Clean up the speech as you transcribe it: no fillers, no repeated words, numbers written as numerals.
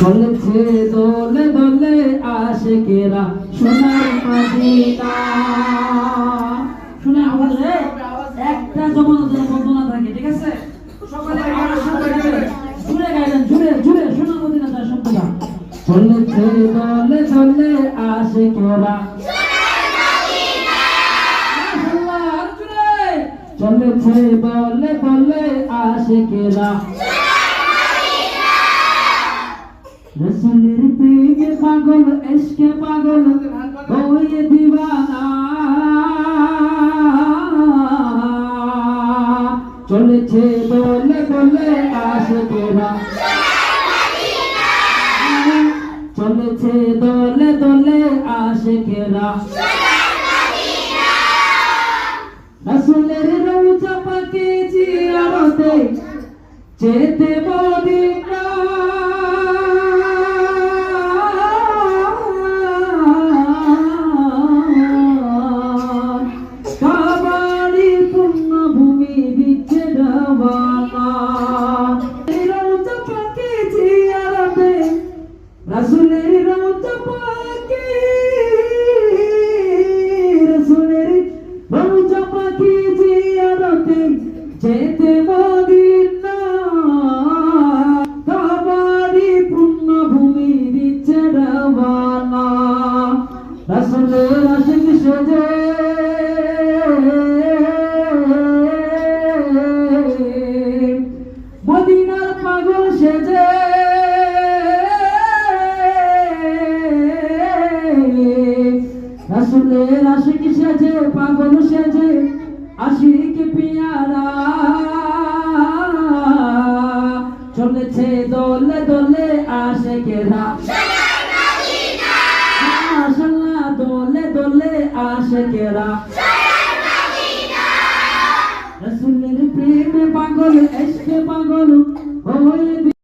চলেছে দোলে দোলে আশিকেরা সোনার মদিনা। শুনে আমাদের একটা জমানার বন্ধ না থাকে, ঠিক আছে? সকালে আমার সাথে জুড়ে গাইলেন, জুড়ে জুড়ে সোনার মদিনা তার শব্দটা। চলেছে দোলে দোলে আশিকেরা চলেছে দোলে দোলে আশিকেরা রসুলের প্রেমে পাগল, ইশকে পাগল হয়ে দিওয়ানা। চলেছে দোলে দোলে আশিকেরা চলেছে দোলে দোলে আশিকেরা রসুলের রওজা পাকে জিয়ারতে যেতে মদিনা। কাবারি পুণ্যভূমি দিচ্ছে রওয়ানা। রওজা পাকে জিয়ারতে রসুলের রওজা পাকে রসুলের রওজা পাকে জিয়ারতে যেতে মদিনা। কাবারি পুণ্যভূমি দিচ্ছে রওয়ানা। রসুলের আশিক সেজে মদিনার পাগল সেজে রসুলের আশিক সেজে পাগল সেজে আশিক পিয়ারা চলেছে দোলে দোলে আশিকেরা মাশাআল্লাহ দোলে দোলে আশিকেরা রসুলের প্রেমে পাগল, ইশকে পাগল হয়ে